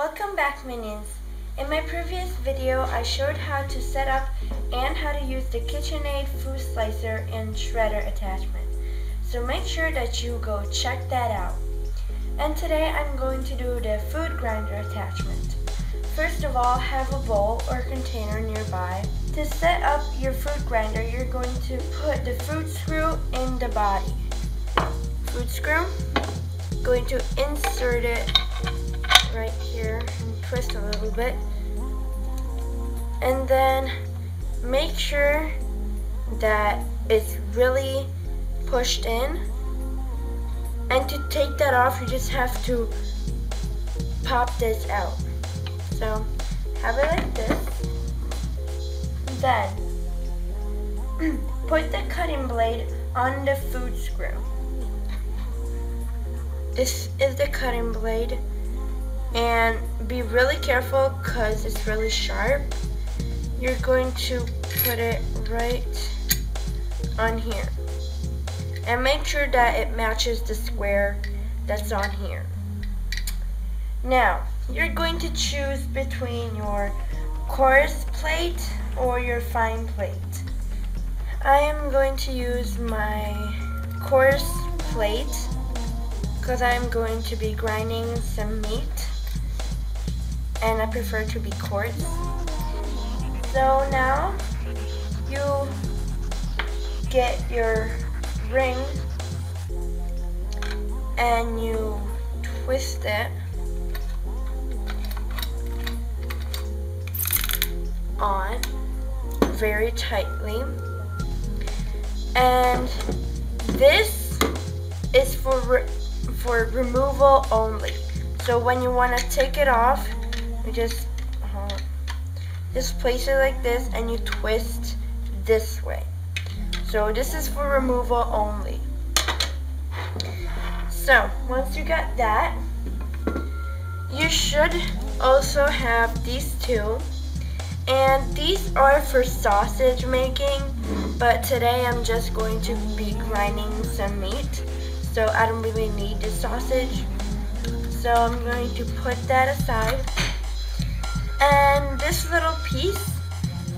Welcome back, minions. In my previous video, I showed how to set up and how to use the Kitchenaid food slicer and shredder attachment. So make sure that you go check that out. And today I'm going to do the food grinder attachment. First of all, have a bowl or container nearby. To set up your food grinder, you're going to put the food screw in the body. Food screw, going to insert it right here and twist a little bit, and then make sure that it's really pushed in. And to take that off, you just have to pop this out. So have it like this. Then put the cutting blade on the food screw. This is the cutting blade, and be really careful because it's really sharp. You're going to put it right on here and make sure that it matches the square that's on here. Now you're going to choose between your coarse plate or your fine plate. I am going to use my coarse plate because I'm going to be grinding some meat, and I prefer to be coarse. So now you get your ring and you twist it on very tightly, and this is for removal only. So when you want to take it off, you just place it like this and you twist this way. So this is for removal only. So once you got that, you should also have these two, and these are for sausage making, but today I'm just going to be grinding some meat, so I don't really need the sausage. So I'm going to put that aside. And this little piece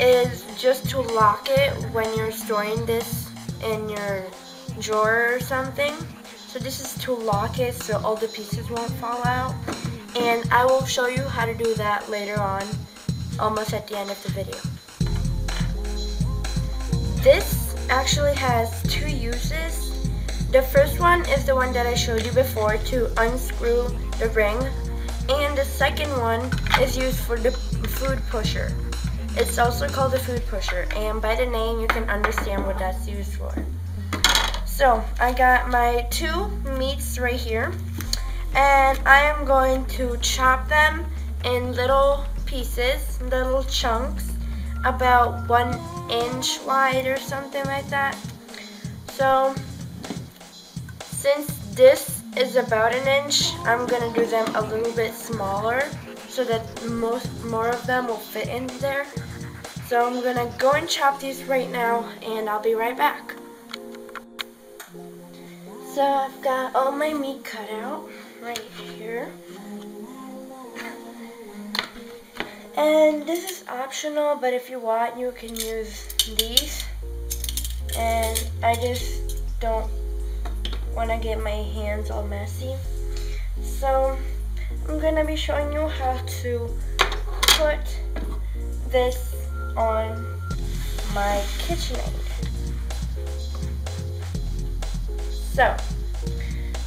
is just to lock it when you're storing this in your drawer or something. So this is to lock it so all the pieces won't fall out. And I will show you how to do that later on, almost at the end of the video. This actually has two uses. The first one is the one that I showed you before, to unscrew the ring. And the second one is used for the food pusher. It's also called the food pusher, and by the name you can understand what that's used for. So I got my two meats right here, and I am going to chop them in little pieces, little chunks, about 1 inch wide or something like that. So since this is about 1 inch, I'm gonna do them a little bit smaller so that more of them will fit in there. So I'm gonna go and chop these right now, and I'll be right back. So I've got all my meat cut out right here, and this is optional, but if you want, you can use these, and I just don't want to get my hands all messy. So I'm going to be showing you how to put this on my Kitchenaid. So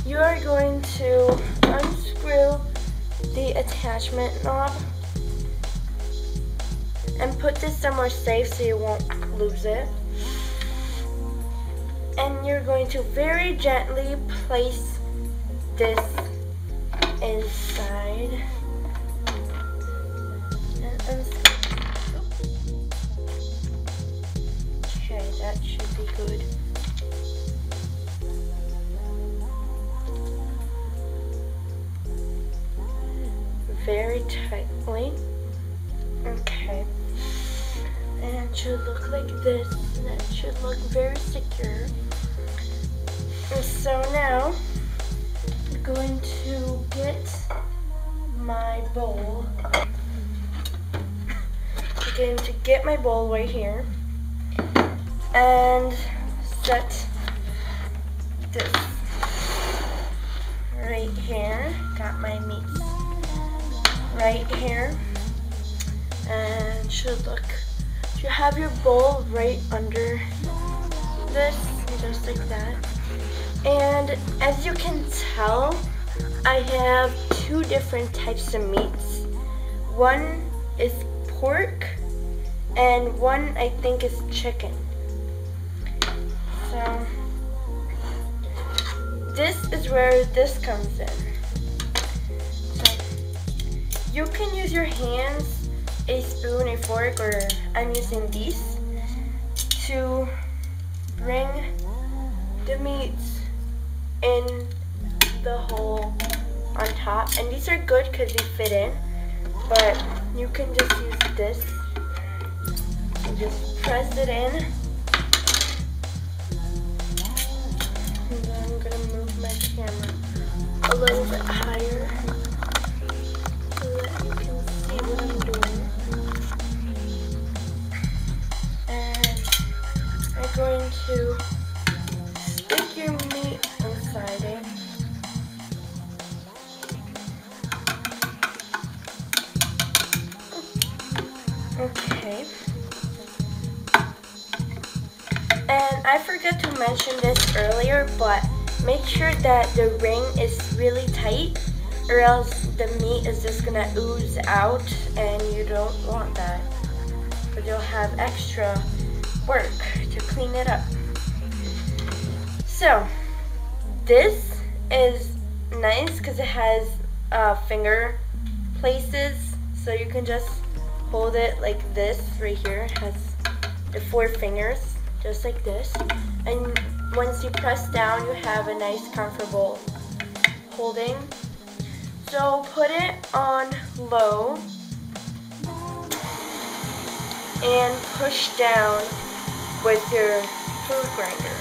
you are going to unscrew the attachment knob and put this somewhere safe so you won't lose it. And you're going to very gently place this inside. Okay, that should be good. Very tightly. Okay. And it should look like this. And that should look very secure. And so now I'm going to get my bowl. I'm going to get my bowl right here and set this right here. Got my meat right here, and should look. You have your bowl right under this, just like that. And as you can tell, I have two different types of meats. One is pork, and one I think is chicken. So this is where this comes in. So you can use your hands, a spoon, a fork, or I'm using these to bring the meats in the hole on top. And these are good because they fit in, but you can just use this and just press it in. And then I'm gonna move my camera a little bit higher so that you can see what I'm doing. And I'm going to stick your meat inside it. Okay. And I forgot to mention this earlier, but make sure that the ring is really tight, or else the meat is just gonna ooze out, and you don't want that. But you'll have extra work to clean it up. So this is nice because it has finger places, so you can just hold it like this right here. It has the 4 fingers, just like this. And once you press down, you have a nice comfortable holding. So put it on low and push down with your food grinder.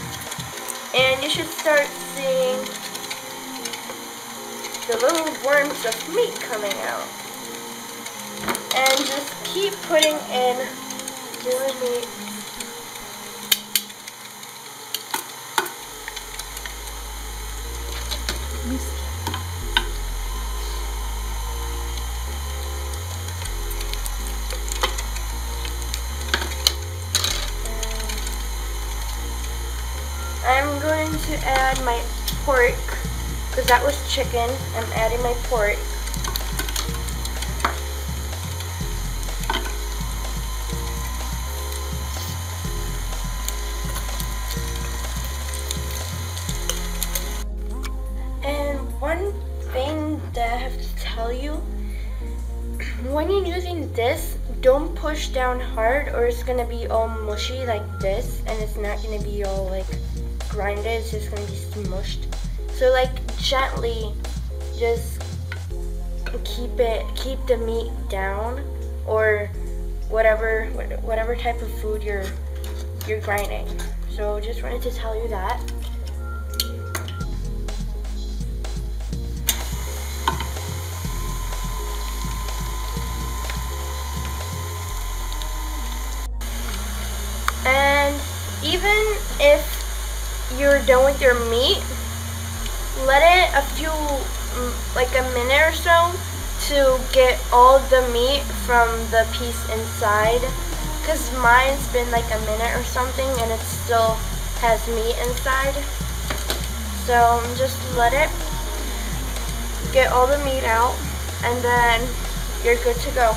And you should start seeing the little worms of meat coming out. And just keep putting in your meat. I'm going to add my pork, because that was chicken. I'm adding my pork. And one thing that I have to tell you, when you're using this, don't push down hard or it's going to be all mushy like this, and it's not going to be all like grinded, it's just going to be smushed. So like gently just keep the meat down, or whatever type of food you're grinding. So just wanted to tell you that. And even if you're done with your meat, let it like a minute or so to get all the meat from the piece inside, because mine's been like a minute or something and it still has meat inside. So just let it get all the meat out, and then you're good to go.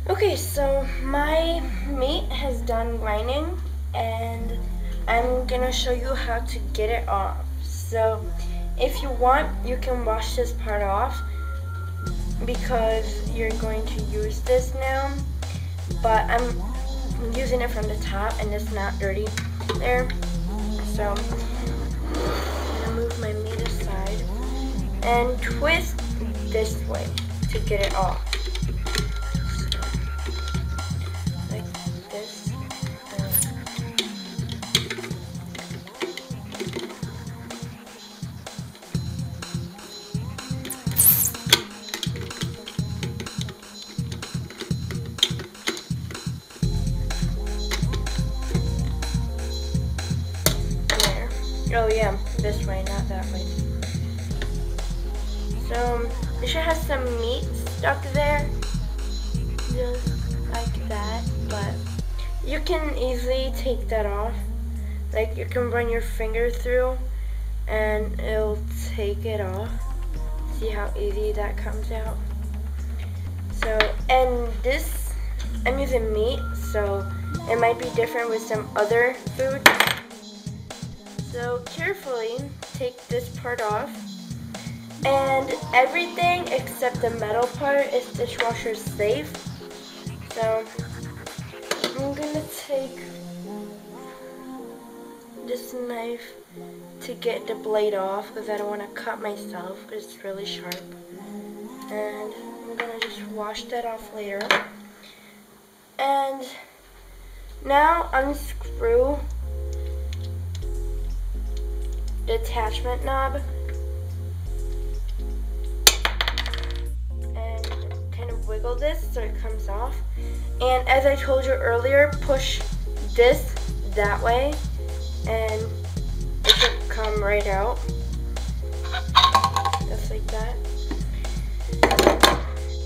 Okay, so my meat has done grinding, and I'm gonna show you how to get it off. So if you want, you can wash this part off because you're going to use this now, but I'm using it from the top and it's not dirty there. So I'm gonna move my meat aside and twist this way to get it off. So, like this. Oh yeah, this way, not that way. So, it should have some meat stuck there, just like that, but you can easily take that off. Like, you can run your finger through and it'll take it off. See how easy that comes out? So, and this, I'm using meat, so it might be different with some other food. So carefully take this part off, and everything except the metal part is dishwasher safe. So I'm gonna take this knife to get the blade off because I don't want to cut myself because it's really sharp. And I'm gonna just wash that off later. And now unscrew the attachment knob and kind of wiggle this so it comes off. And as I told you earlier, push this that way and it should come right out, just like that.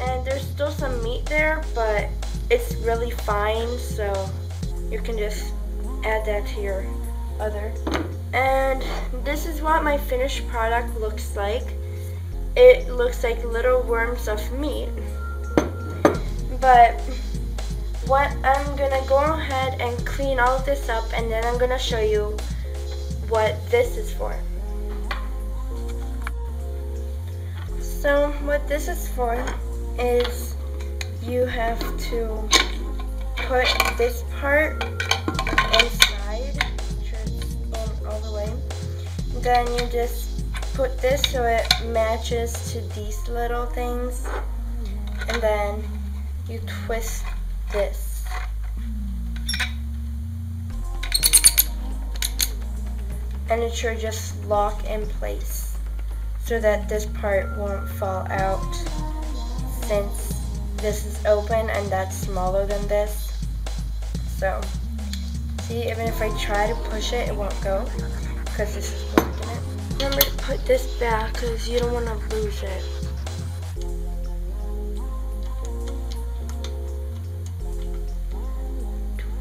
And there's still some meat there, but it's really fine, so you can just add that to your other. And this is what my finished product looks like. It looks like little worms of meat. But what I'm gonna go ahead and clean all of this up, and then I'm gonna show you what this is for. So what this is for is you have to put this part inside. All the way. Then you just put this so it matches to these little things, and then you twist this. And it should just lock in place so that this part won't fall out, since this is open and that's smaller than this. So see, even if I try to push it, it won't go because this is blocking it. Remember to put this back because you don't want to lose it.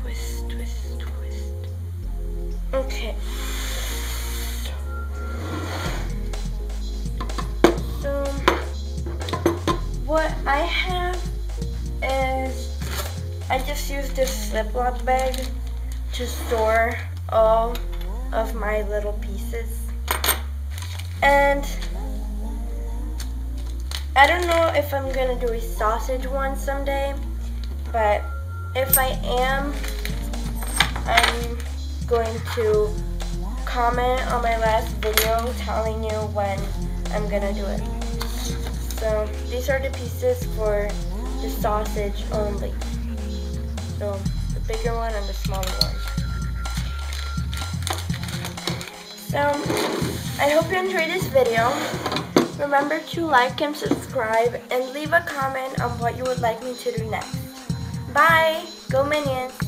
Twist, twist, twist. Okay. So, what I have is, I just used this Ziploc bag to store all of my little pieces. And I don't know if I'm gonna do a sausage one someday, but if I am, I'm going to comment on my last video telling you when I'm gonna do it. So these are the pieces for the sausage only. So the bigger one and the smaller one. So, I hope you enjoyed this video. Remember to like and subscribe and leave a comment on what you would like me to do next. Bye! Go Minions!